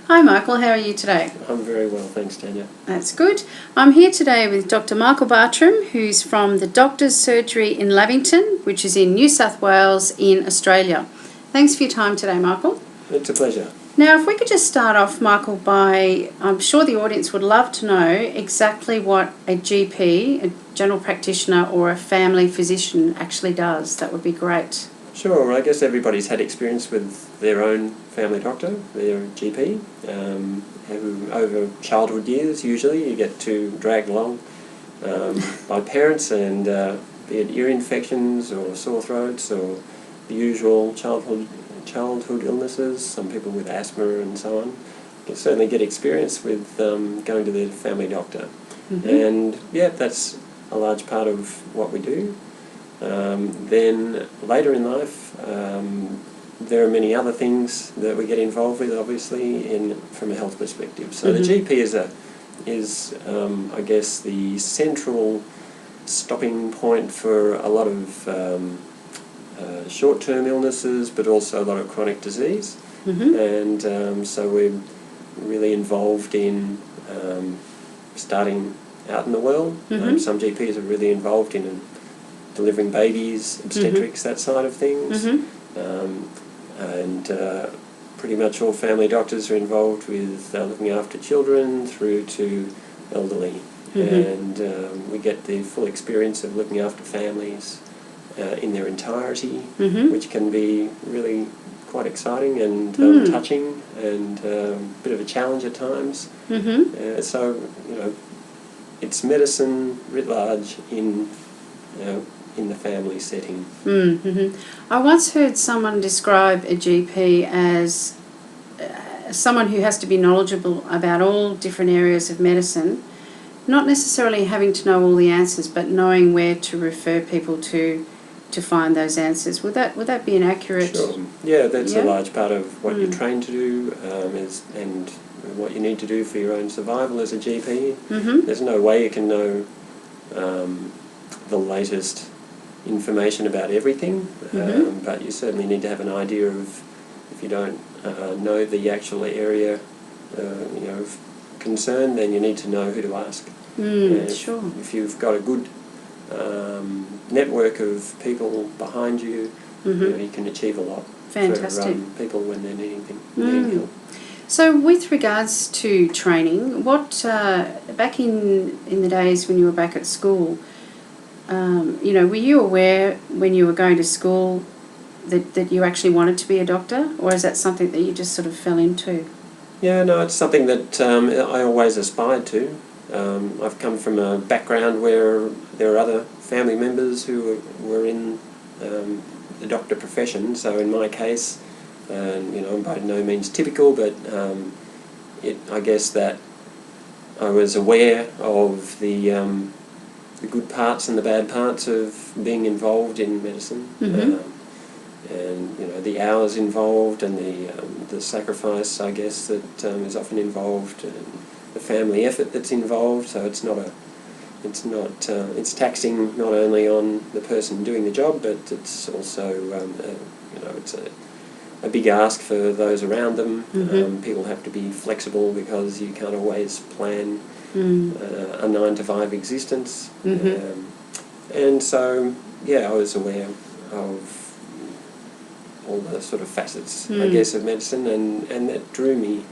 Hi Michael, how are you today? I'm very well, thanks Tanya. That's good. I'm here today with Dr. Michael Bartram, who's from the Doctor's Surgery in Lavington, which is in New South Wales in Australia. Thanks for your time today, Michael. It's a pleasure. Now, if we could just start off, Michael, I'm sure the audience would love to know exactly what a GP, a General Practitioner, or a family physician actually does. That would be great. Sure, I guess everybody's had experience with their own family doctor, their GP, who over childhood years usually you get to drag along by parents, and be it ear infections or sore throats or the usual childhood illnesses, some people with asthma and so on, can certainly get experience with going to their family doctor. Mm-hmm. And yeah, that's a large part of what we do. Then later in life, there are many other things that we get involved with, obviously, from a health perspective. So Mm-hmm. the GP is I guess the central stopping point for a lot of short-term illnesses, but also a lot of chronic disease. Mm-hmm. And so we're really involved in starting out in the world. Mm-hmm. Some GPs are really involved in delivering babies, obstetrics, that side of things. Mm-hmm. And pretty much all family doctors are involved with looking after children through to elderly. Mm-hmm. And we get the full experience of looking after families in their entirety, Mm-hmm. which can be really quite exciting and touching, and a bit of a challenge at times. Mm-hmm. So, it's medicine writ large in the family setting. Mm-hmm. I once heard someone describe a GP as someone who has to be knowledgeable about all different areas of medicine, not necessarily having to know all the answers, but knowing where to refer people to find those answers. Would that be an accurate? Sure. Yeah, that's Yeah? a large part of what you're trained to do, and what you need to do for your own survival as a GP. Mm-hmm. There's no way you can know the latest information about everything, but you certainly need to have an idea of, if you don't know the actual area of concern, then you need to know who to ask. Sure. If you've got a good network of people behind you, you can achieve a lot. Fantastic. For people when they're needing help. So with regards to training, what back in the days when you were back at school, were you aware when you were going to school that you actually wanted to be a doctor, or is that something that you just sort of fell into? Yeah, no, it's something that I always aspired to. I've come from a background where there are other family members who were in the doctor profession, so in my case, I'm by no means typical, but I guess that I was aware of the good parts and the bad parts of being involved in medicine, and the hours involved, and the sacrifice, I guess, that is often involved, and the family effort that's involved. So it's taxing not only on the person doing the job, but it's also it's a big ask for those around them. People have to be flexible because you can't always plan a 9-to-5 existence. And so, I was aware of all the sort of facets, I guess, of medicine, and that drew me.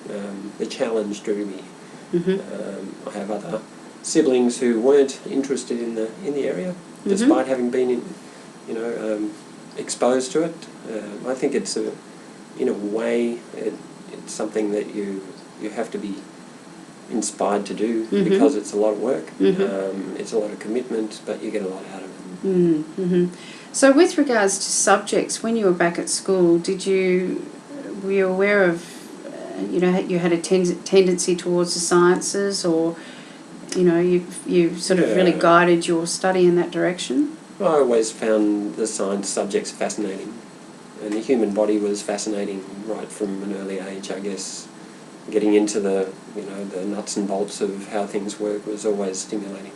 The challenge drew me. I have other siblings who weren't interested in the area, despite having been exposed to it. I think it's in a way it's something that you have to be inspired to do, because it's a lot of work. It's a lot of commitment, but you get a lot out of it. So with regards to subjects, when you were back at school, were you aware of you had a tendency towards the sciences, or you sort of really guided your study in that direction? I always found the science subjects fascinating, and the human body was fascinating right from an early age, I guess. Getting into the nuts and bolts of how things work was always stimulating,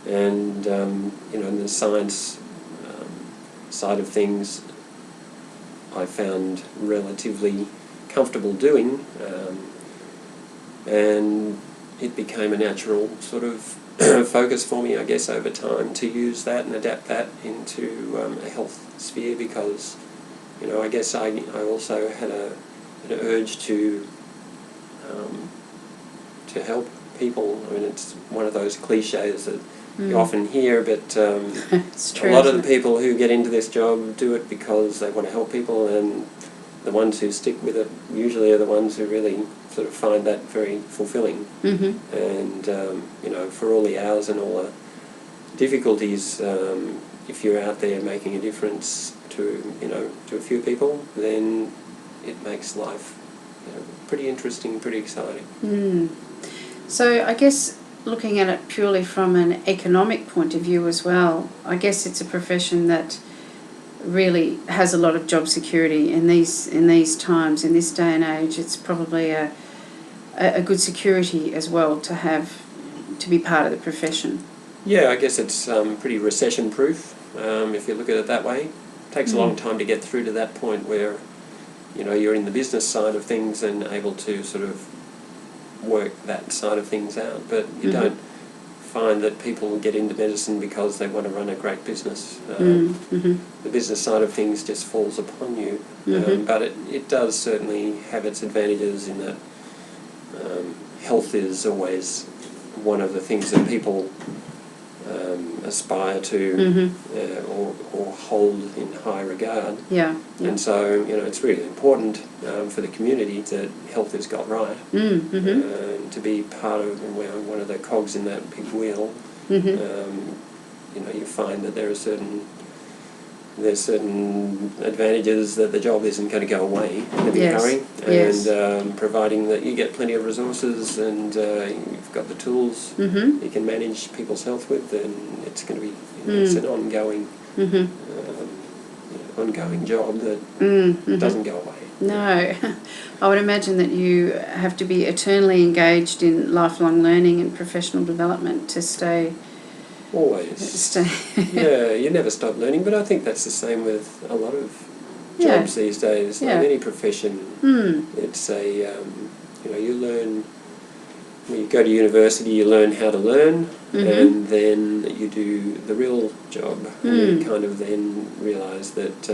and the science side of things I found relatively comfortable doing. and it became a natural sort of focus for me, I guess, over time to use that and adapt that into a health sphere, because, you know, I guess I also had an urge to help people. I mean, it's one of those cliches that you often hear, but It's true, a lot of the isn't it? people who get into this job do it because they want to help people, and the ones who stick with it usually are the ones who really sort of find that very fulfilling. And you know, for all the hours and all the difficulties, if you're out there making a difference to, you know, to a few people, then it makes life, you know, pretty interesting, pretty exciting. So I guess looking at it purely from an economic point of view as well, I guess it's a profession that really has a lot of job security in these times, in this day and age. It's probably a good security as well to have, to be part of the profession. Yeah, I guess it's pretty recession-proof, if you look at it that way. It takes a long time to get through to that point where, you know, you're in the business side of things and able to sort of work that side of things out. But you don't find that people get into medicine because they want to run a great business. The business side of things just falls upon you. But it does certainly have its advantages in that health is always one of the things that people aspire to or hold in high regard. And so, you know, it's really important for the community that health is got right, and to be part of one of the cogs in that big wheel. You know, you find that there's certain advantages that the job isn't going to go away in a big hurry, and providing that you get plenty of resources and you've got the tools you can manage people's health with, then it's going to be, you know, it's an ongoing ongoing job that doesn't go away. No, I would imagine that you have to be eternally engaged in lifelong learning and professional development to stay. Always. Yeah, you never stop learning, but I think that's the same with a lot of jobs these days. Like any profession, it's a, you know, you learn, when you go to university, you learn how to learn, and then you do the real job, and you kind of then realise that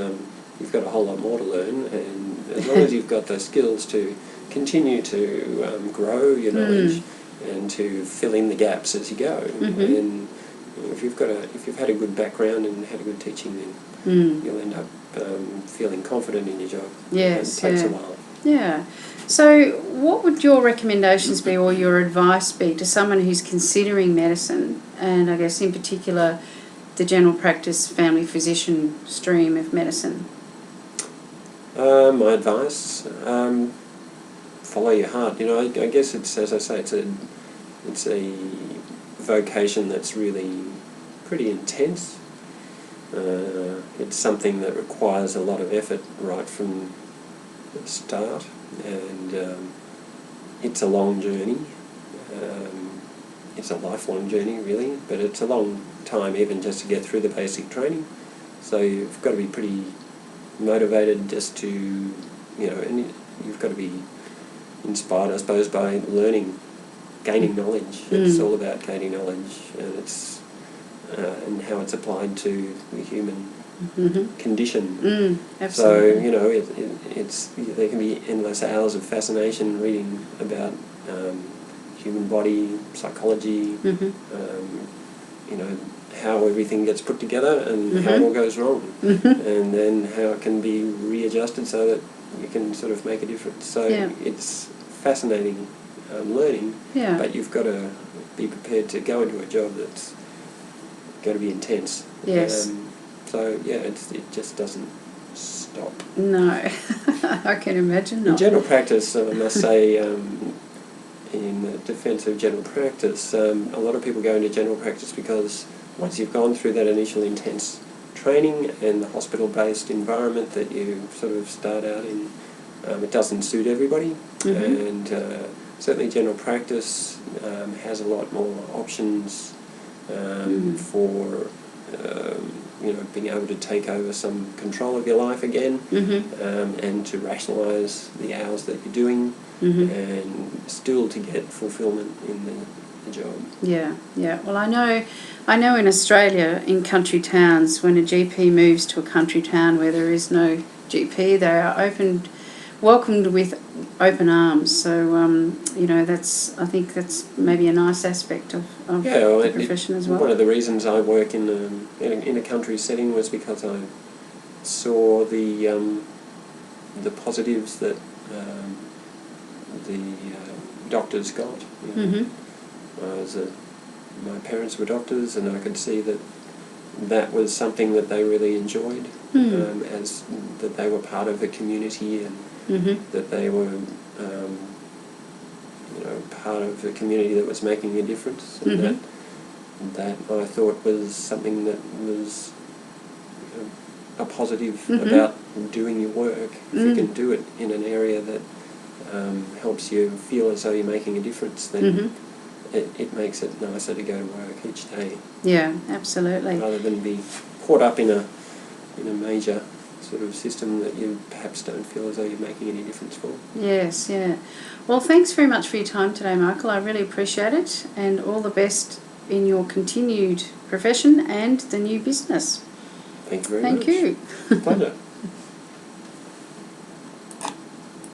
you've got a whole lot more to learn, and as long as you've got the skills to continue to grow your knowledge and to fill in the gaps as you go, and if you've had a good background and had a good teaching, then you'll end up feeling confident in your job. Yes, it takes a while. Yeah. So, what would your recommendations be, or your advice be, to someone who's considering medicine, and I guess in particular the general practice family physician stream of medicine? My advice: follow your heart. You know, I guess it's, as I say, it's a vocation that's really pretty intense. It's something that requires a lot of effort right from the start, and it's a long journey. It's a lifelong journey, really, but it's a long time even just to get through the basic training. So you've got to be pretty motivated just to, you know, and you've got to be inspired, I suppose, by learning, gaining knowledge. It's all about gaining knowledge, and it's and how it's applied to the human condition. Absolutely. So, you know, it's there can be endless hours of fascination reading about human body, psychology, you know, how everything gets put together and how it all goes wrong, and then how it can be readjusted so that you can sort of make a difference. So it's fascinating learning, but you've got to be prepared to go into a job that's going to be intense. Yes. So yeah, it just doesn't stop. No, I can imagine not. In general practice, I must say, in the defence of general practice, a lot of people go into general practice because once you've gone through that initial intense training and the hospital-based environment that you sort of start out in, it doesn't suit everybody, and certainly general practice has a lot more options for being able to take over some control of your life again, and to rationalise the hours that you're doing, and still to get fulfilment in the job. Yeah, yeah. Well, I know in Australia, in country towns, when a GP moves to a country town where there is no GP, they are welcomed with open arms. So, I think that's maybe a nice aspect of the profession as well. One of the reasons I work in a country setting was because I saw the positives that the doctors got. My parents were doctors, and I could see that was something that they really enjoyed, as that they were part of a community, and that they were part of a community that was making a difference, and that I thought was something that was a positive about doing your work. If you can do it in an area that helps you feel as though you're making a difference, then it makes it nicer to go to work each day. Yeah, absolutely. Rather than be caught up in a major sort of system that you perhaps don't feel as though you're making any difference for. Yes, yeah. Well, thanks very much for your time today, Michael. I really appreciate it, and all the best in your continued profession and the new business. Thank you very much. Thank you. Pleasure.